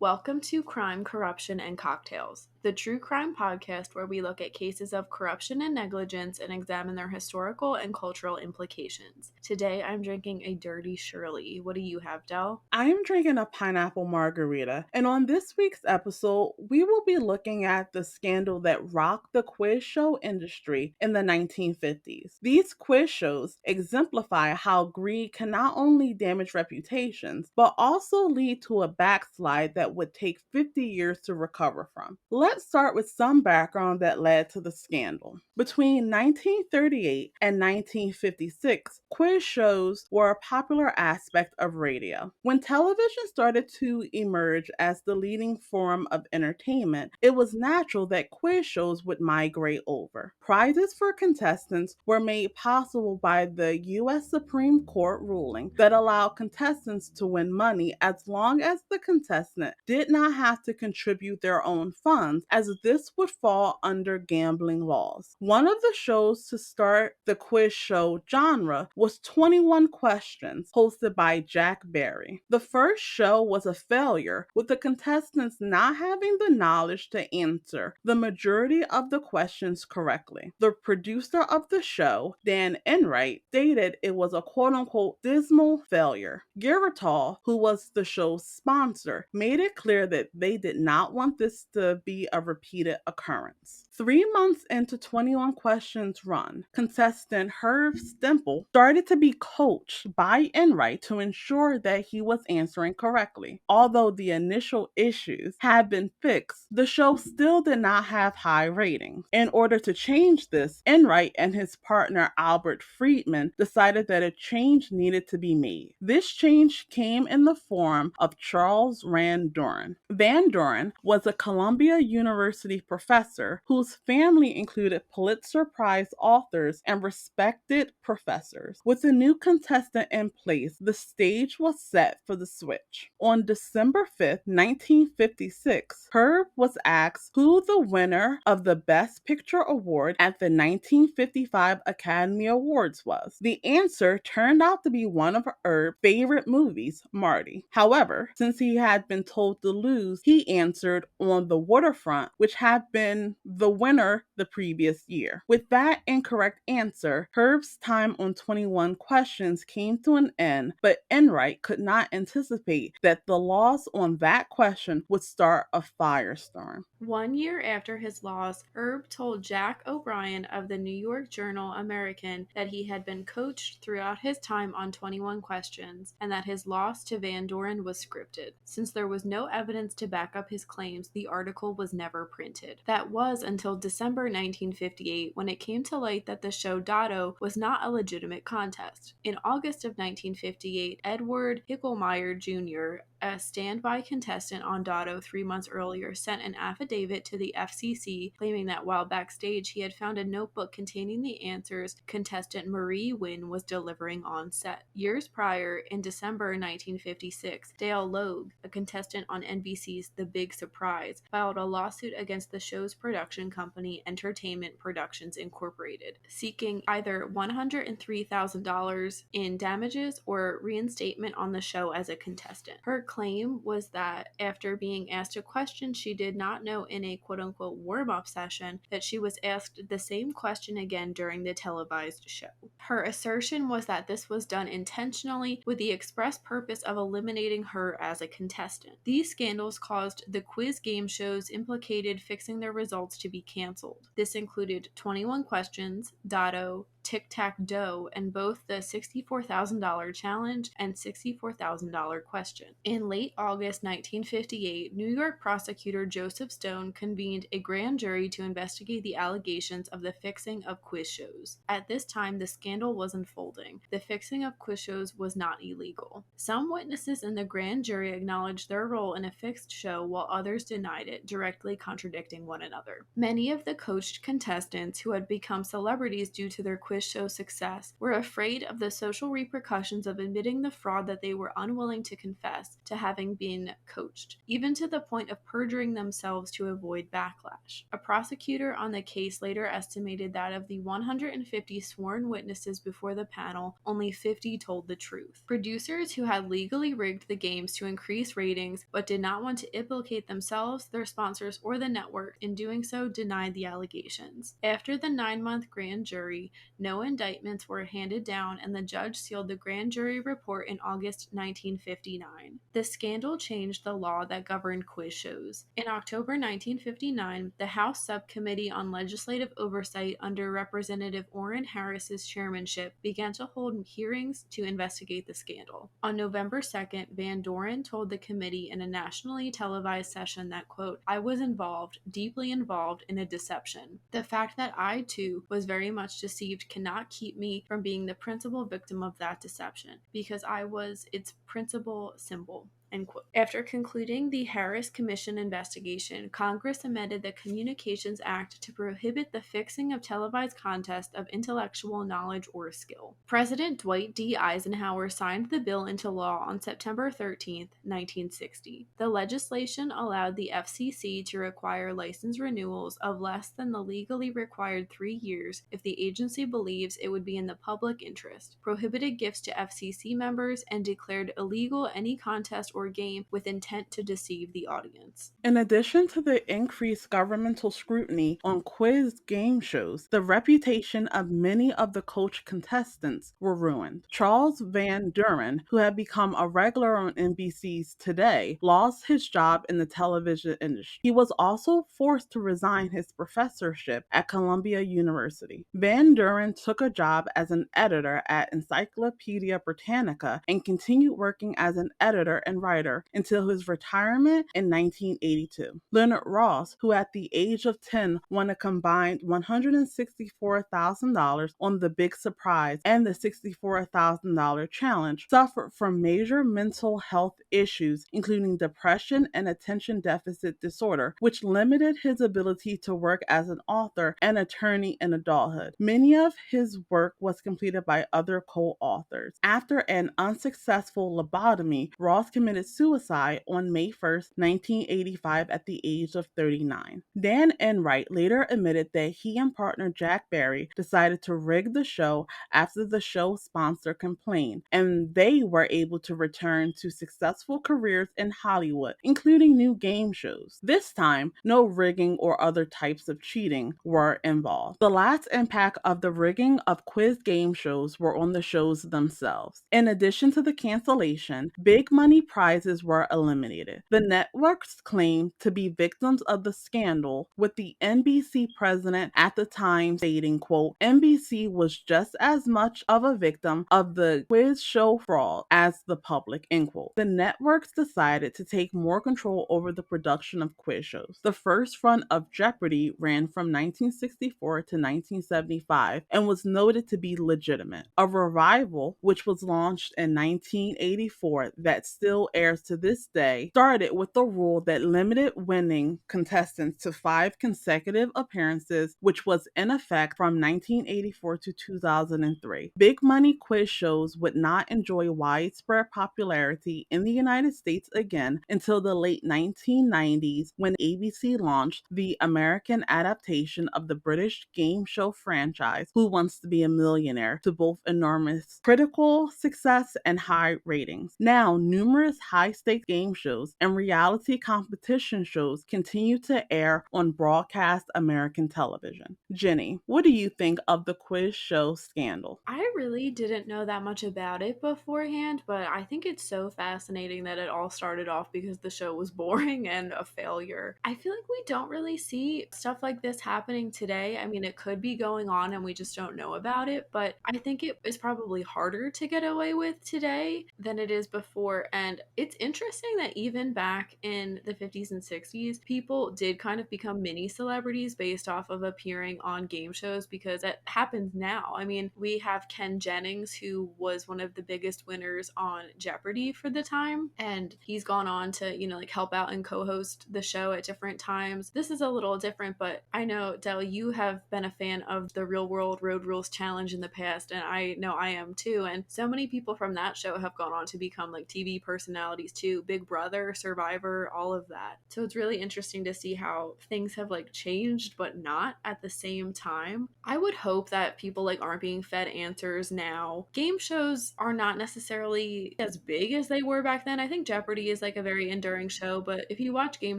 Welcome to Crime, Corruption, and Cocktails, the true crime podcast where we look at cases of corruption and negligence and examine their historical and cultural implications. Today, I'm drinking a Dirty Shirley. What do you have, Del? I am drinking a pineapple margarita, and on this week's episode, we will be looking at the scandal that rocked the quiz show industry in the 1950s. These quiz shows exemplify how greed can not only damage reputations, but also lead to a backslide that would take 50 years to recover from. Let's start with some background that led to the scandal. Between 1938 and 1956, quiz shows were a popular aspect of radio. When television started to emerge as the leading form of entertainment, it was natural that quiz shows would migrate over. Prizes for contestants were made possible by the U.S. Supreme Court ruling that allowed contestants to win money as long as the contestant did not have to contribute their own funds, as this would fall under gambling laws. One of the shows to start the quiz show genre was 21 Questions, hosted by Jack Barry. The first show was a failure, with the contestants not having the knowledge to answer the majority of the questions correctly. The producer of the show, Dan Enright, stated it was a quote-unquote dismal failure. Geritol, who was the show's sponsor, made it clear that they did not want this to be a repeated occurrence. 3 months into 21 Questions run, contestant Herb Stemple started to be coached by Enright to ensure that he was answering correctly. Although the initial issues had been fixed, the show still did not have high ratings. In order to change this, Enright and his partner Albert Friedman decided that a change needed to be made. This change came in the form of Charles Van Doren. Van Doren was a Columbia University professor whose family included Pulitzer Prize authors and respected professors. With the new contestant in place, the stage was set for the switch. On December 5th, 1956, Herb was asked who the winner of the Best Picture Award at the 1955 Academy Awards was. The answer turned out to be one of Herb's favorite movies, Marty. However, since he had been told to lose, he answered On the Waterfront, which had been the winner the previous year. With that incorrect answer, Herb's time on 21 Questions came to an end, but Enright could not anticipate that the loss on that question would start a firestorm. 1 year after his loss, Herb told Jack O'Brien of the New York Journal American that he had been coached throughout his time on 21 Questions and that his loss to Van Doren was scripted. Since there was no evidence to back up his claims, the article was never printed. That was until December 1958 when it came to light that the show Dotto was not a legitimate contest. In August of 1958, Edward Hicklemeyer Jr., a standby contestant on Dotto 3 months earlier, sent an affidavit to the FCC claiming that while backstage he had found a notebook containing the answers contestant Marie Wynn was delivering on set. Years prior, in December 1956, Dale Logue, a contestant on NBC's The Big Surprise, filed a lawsuit against the show's production company, Entertainment Productions Incorporated, seeking either $103,000 in damages or reinstatement on the show as a contestant. Her claim was that after being asked a question she did not know in a quote-unquote warm-up session, that she was asked the same question again during the televised show. Her assertion was that this was done intentionally with the express purpose of eliminating her as a contestant. These scandals caused the quiz game shows implicated fixing their results to be canceled. This included 21 Questions, Dotto, Tic-Tac-Doe, and both the $64,000 challenge and $64,000 question. In late August 1958, New York prosecutor Joseph Stone convened a grand jury to investigate the allegations of the fixing of quiz shows. At this time, the scandal was unfolding. The fixing of quiz shows was not illegal. Some witnesses in the grand jury acknowledged their role in a fixed show while others denied it, directly contradicting one another. Many of the coached contestants who had become celebrities due to their quiz quiz show success were afraid of the social repercussions of admitting the fraud that they were unwilling to confess to having been coached, even to the point of perjuring themselves to avoid backlash. A prosecutor on the case later estimated that of the 150 sworn witnesses before the panel, only 50 told the truth. Producers who had legally rigged the games to increase ratings but did not want to implicate themselves, their sponsors, or the network in doing so denied the allegations. After the 9-month grand jury, no indictments were handed down and the judge sealed the grand jury report in August 1959. The scandal changed the law that governed quiz shows. In October 1959, the House Subcommittee on Legislative Oversight under Representative Orrin Harris's chairmanship began to hold hearings to investigate the scandal. On November 2nd, Van Doren told the committee in a nationally televised session that, quote, "I was involved, deeply involved, in a deception. The fact that I, too, was very much deceived cannot keep me from being the principal victim of that deception, because I was its principal symbol." End quote. After concluding the Harris Commission investigation, Congress amended the Communications Act to prohibit the fixing of televised contests of intellectual knowledge or skill. President Dwight D. Eisenhower signed the bill into law on September 13, 1960. The legislation allowed the FCC to require license renewals of less than the legally required 3 years if the agency believes it would be in the public interest, prohibited gifts to FCC members, and declared illegal any contest or game with intent to deceive the audience. In addition to the increased governmental scrutiny on quiz game shows, the reputation of many of the coach contestants were ruined. Charles Van Duren, who had become a regular on NBC's Today, lost his job in the television industry. He was also forced to resign his professorship at Columbia University. Van Duren took a job as an editor at Encyclopedia Britannica and continued working as an editor and writer until his retirement in 1982. Leonard Ross, who at the age of 10 won a combined $164,000 on The Big Surprise and the $64,000 challenge, suffered from major mental health issues, including depression and attention deficit disorder, which limited his ability to work as an author and attorney in adulthood. Many of his work was completed by other co-authors. After an unsuccessful lobotomy, Ross committed suicide on May 1st, 1985 at the age of 39. Dan Enright later admitted that he and partner Jack Barry decided to rig the show after the show sponsor complained, and they were able to return to successful careers in Hollywood, including new game shows. This time, no rigging or other types of cheating were involved. The last impact of the rigging of quiz game shows were on the shows themselves. In addition to the cancellation, big money prizes were eliminated. The networks claimed to be victims of the scandal, with the NBC president at the time stating, quote, "NBC was just as much of a victim of the quiz show fraud as the public," end quote. The networks decided to take more control over the production of quiz shows. The first run of Jeopardy ran from 1964 to 1975 and was noted to be legitimate. A revival, which was launched in 1984 that still airs to this day, started with the rule that limited winning contestants to 5 consecutive appearances, which was in effect from 1984 to 2003. Big money quiz shows would not enjoy widespread popularity in the United States again until the late 1990s when ABC launched the American adaptation of the British game show franchise Who Wants to Be a Millionaire to both enormous critical success and high ratings. Now, numerous high-stakes game shows and reality competition shows continue to air on broadcast American television. Jenny, what do you think of the quiz show scandal? I really didn't know that much about it beforehand, but I think it's so fascinating that it all started off because the show was boring and a failure. I feel like we don't really see stuff like this happening today. I mean, it could be going on and we just don't know about it, but I think it is probably harder to get away with today than it is before. And It's interesting that even back in the 50s and 60s, people did kind of become mini celebrities based off of appearing on game shows, because it happens now. I mean, we have Ken Jennings, who was one of the biggest winners on Jeopardy for the time, and he's gone on to, like help out and co-host the show at different times. This is a little different, but I know, Del, you have been a fan of the Real World Road Rules Challenge in the past, and I know I am too. And so many people from that show have gone on to become like TV personalities too. Big Brother, Survivor, all of that. So it's really interesting to see how things have like changed, but not at the same time. I would hope that people like aren't being fed answers now. Game shows are not necessarily as big as they were back then. I think Jeopardy is like a very enduring show, but if you watch Game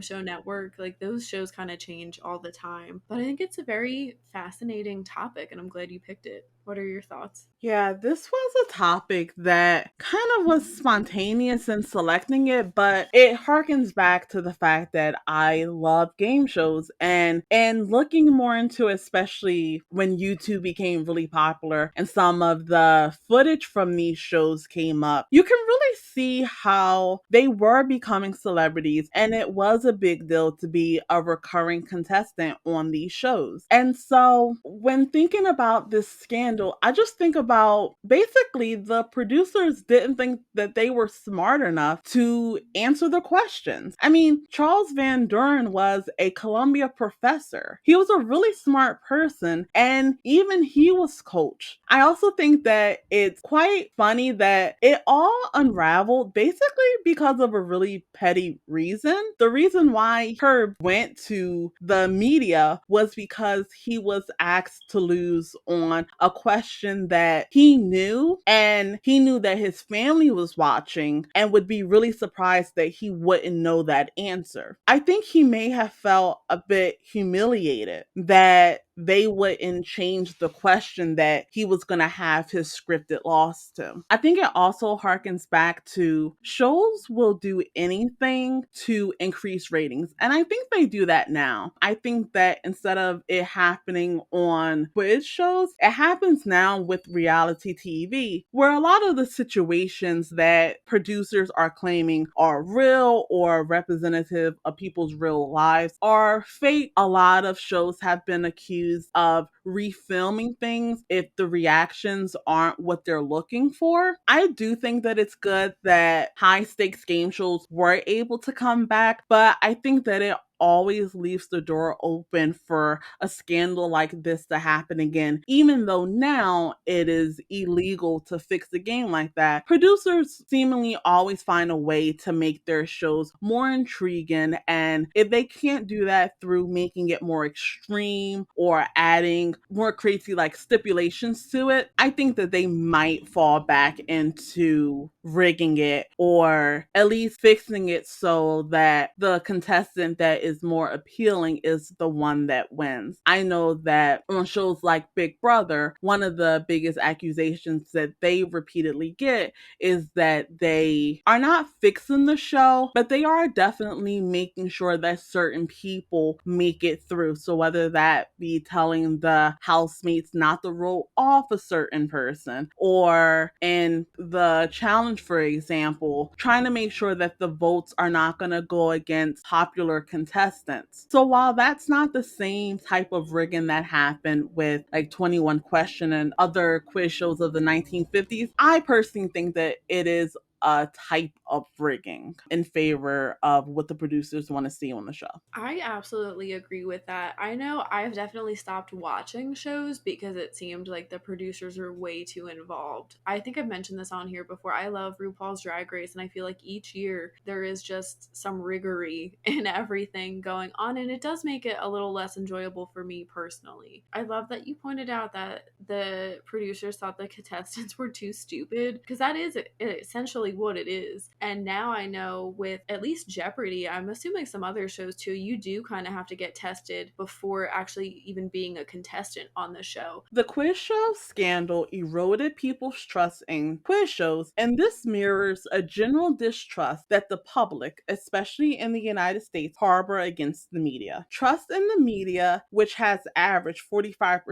Show Network, like those shows kind of change all the time. But I think it's a very fascinating topic, and I'm glad you picked it. What are your thoughts? Yeah, this was a topic that kind of was spontaneous in selecting it, but it harkens back to the fact that I love game shows and looking more into it, especially when YouTube became really popular and some of the footage from these shows came up. You can really see how they were becoming celebrities, and it was a big deal to be a recurring contestant on these shows. And so when thinking about this scandal, I just think about basically the producers didn't think that they were smart enough to answer the questions. I mean, Charles Van Duren was a Columbia professor. He was a really smart person, and even he was coached. I also think that it's quite funny that it all unraveled basically because of a really petty reason. The reason why Herb went to the media was because he was asked to lose on a question that he knew, and he knew that his family was watching and would be really surprised that he wouldn't know that answer. I think he may have felt a bit humiliated that they wouldn't change the question that he was going to have his scripted loss to. I think it also harkens back to shows will do anything to increase ratings. And I think they do that now. I think that instead of it happening on quiz shows, it happens now with reality TV, where a lot of the situations that producers are claiming are real or representative of people's real lives are fake. A lot of shows have been accused of refilming things if the reactions aren't what they're looking for. I do think that it's good that high stakes game shows were able to come back, but I think that it always leaves the door open for a scandal like this to happen again. Even though now it is illegal to fix a game like that, producers seemingly always find a way to make their shows more intriguing, and if they can't do that through making it more extreme or adding more crazy like stipulations to it, I think that they might fall back into rigging it, or at least fixing it so that the contestant that is more appealing is the one that wins. I know that on shows like Big Brother, one of the biggest accusations that they repeatedly get is that they are not fixing the show, but they are definitely making sure that certain people make it through. So whether that be telling the housemates not to roll off a certain person, or in the challenge, for example, trying to make sure that the votes are not going to go against popular contestants. So while that's not the same type of rigging that happened with like 21 Question and other quiz shows of the 1950s, I personally think that it is a type of rigging in favor of what the producers want to see on the show. I absolutely agree with that. I know I've definitely stopped watching shows because it seemed like the producers were way too involved. I think I've mentioned this on here before. I love RuPaul's Drag Race, and I feel like each year there is just some riggery in everything going on, and it does make it a little less enjoyable for me personally. I love that you pointed out that the producers thought the contestants were too stupid, because that is essentially what it is. And now I know with at least Jeopardy, I'm assuming some other shows too, you do kind of have to get tested before actually even being a contestant on the show. The quiz show scandal eroded people's trust in quiz shows, and this mirrors a general distrust that the public, especially in the United States, harbor against the media. Trust in the media, which has averaged 45%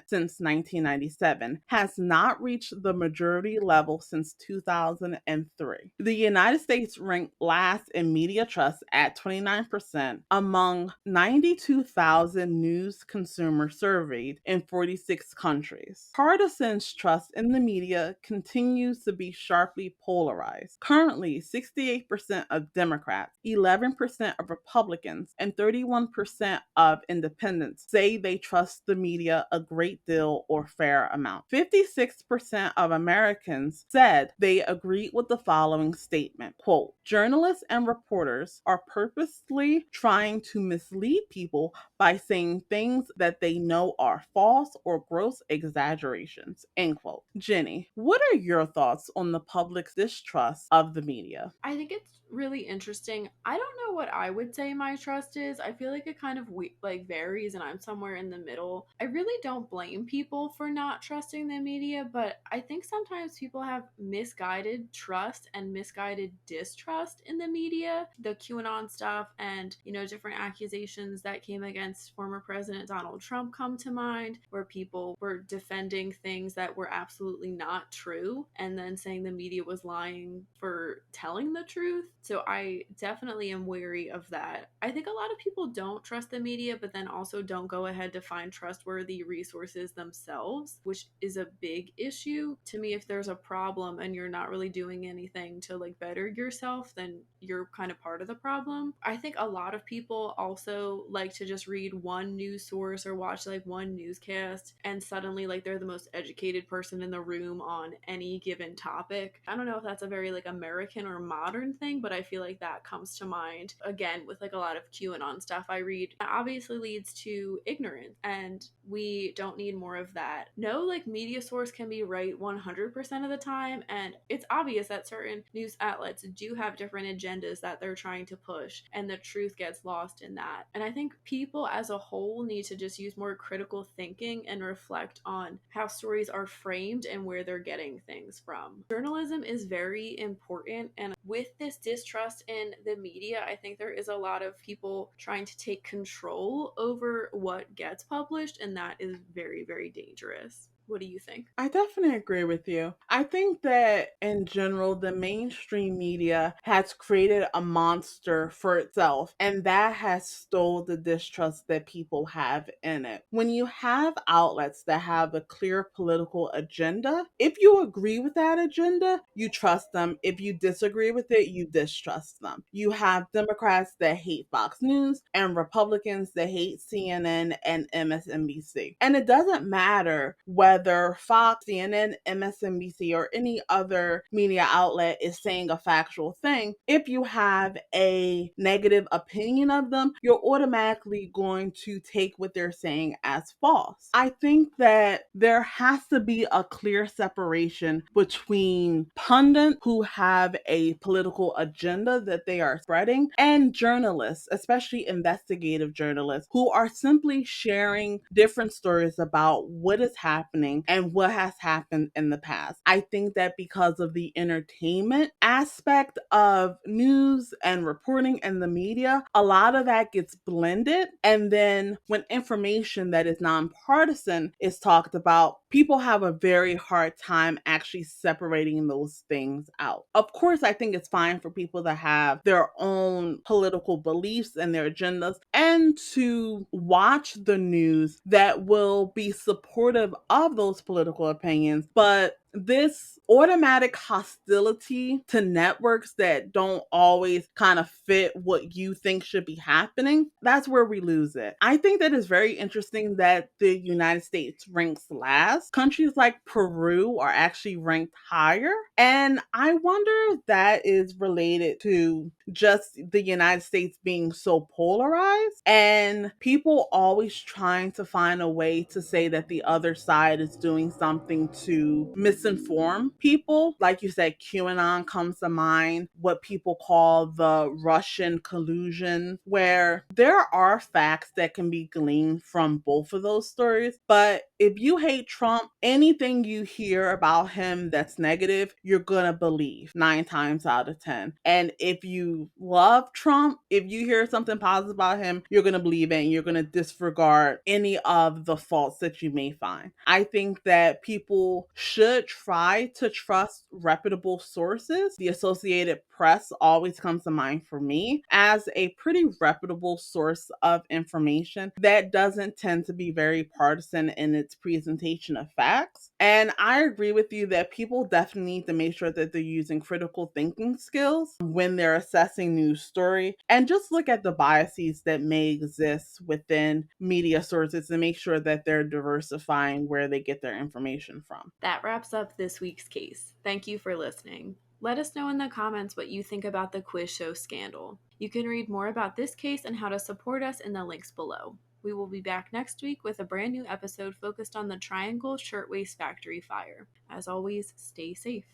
since 1997, has not reached the majority level since 2015. 2023. The United States ranked last in media trust at 29% among 92,000 news consumers surveyed in 46 countries. Partisans' trust in the media continues to be sharply polarized. Currently, 68% of Democrats, 11% of Republicans, and 31% of independents say they trust the media a great deal or fair amount. 56% of Americans said they agreed with the following statement, quote, journalists and reporters are purposely trying to mislead people by saying things that they know are false or gross exaggerations, end quote. Jenny, what are your thoughts on the public's distrust of the media? I think it's really interesting. I don't know what I would say my trust is. I feel like it kind of like varies, and I'm somewhere in the middle. I really don't blame people for not trusting the media, but I think sometimes people have misguided trust and misguided distrust in the media. The QAnon stuff and, different accusations that came against former President Donald Trump come to mind, where people were defending things that were absolutely not true and then saying the media was lying for telling the truth. So I definitely am wary of that. I think a lot of people don't trust the media, but then also don't go ahead to find trustworthy resources themselves, which is a big issue. To me, if there's a problem and you're not really doing anything to like better yourself, then you're kind of part of the problem. I think a lot of people also like to just read one news source or watch like one newscast and suddenly like they're the most educated person in the room on any given topic. I don't know if that's a very like American or modern thing, but I feel like that comes to mind again with like a lot of QAnon stuff I read. That obviously leads to ignorance, and we don't need more of that. No, like media source can be right 100% of the time, and it's obvious that certain news outlets do have different agendas that they're trying to push, and the truth gets lost in that. And I think people as a whole need to just use more critical thinking and reflect on how stories are framed and where they're getting things from. Journalism is very important, and with this distrust in the media, I think there is a lot of people trying to take control over what gets published, and that is very, very dangerous. What do you think? I definitely agree with you. I think that in general, the mainstream media has created a monster for itself, and that has stole the distrust that people have in it. When you have outlets that have a clear political agenda, if you agree with that agenda, you trust them. If you disagree with it, you distrust them. You have Democrats that hate Fox News and Republicans that hate CNN and MSNBC. And it doesn't matter whether Fox, CNN, MSNBC, or any other media outlet is saying a factual thing. If you have a negative opinion of them, you're automatically going to take what they're saying as false. I think that there has to be a clear separation between pundits who have a political agenda that they are spreading and journalists, especially investigative journalists, who are simply sharing different stories about what is happening and what has happened in the past. I think that because of the entertainment aspect of news and reporting and the media, a lot of that gets blended. And then when information that is nonpartisan is talked about, people have a very hard time actually separating those things out. Of course, I think it's fine for people to have their own political beliefs and their agendas and to watch the news that will be supportive of those political opinions. But this automatic hostility to networks that don't always kind of fit what you think should be happening, that's where we lose it. I think that it's very interesting that the United States ranks last. Countries like Peru are actually ranked higher. And I wonder if that is related to just the United States being so polarized and people always trying to find a way to say that the other side is doing something to misinform people. Like you said, QAnon comes to mind, what people call the Russian collusion, where there are facts that can be gleaned from both of those stories. But if you hate Trump, anything you hear about him that's negative, you're gonna believe 9 times out of 10. And if you love Trump, if you hear something positive about him, you're gonna believe it and you're gonna disregard any of the faults that you may find. I think that people should try to trust reputable sources. The Associated Press always comes to mind for me as a pretty reputable source of information that doesn't tend to be very partisan in its presentation of facts. And I agree with you that people definitely need to make sure that they're using critical thinking skills when they're assessing news story, and just look at the biases that may exist within media sources and make sure that they're diversifying where they get their information from. That wraps up this week's case. Thank you for listening. Let us know in the comments what you think about the quiz show scandal. You can read more about this case and how to support us in the links below. We will be back next week with a brand new episode focused on the Triangle Shirtwaist Factory fire. As always, stay safe.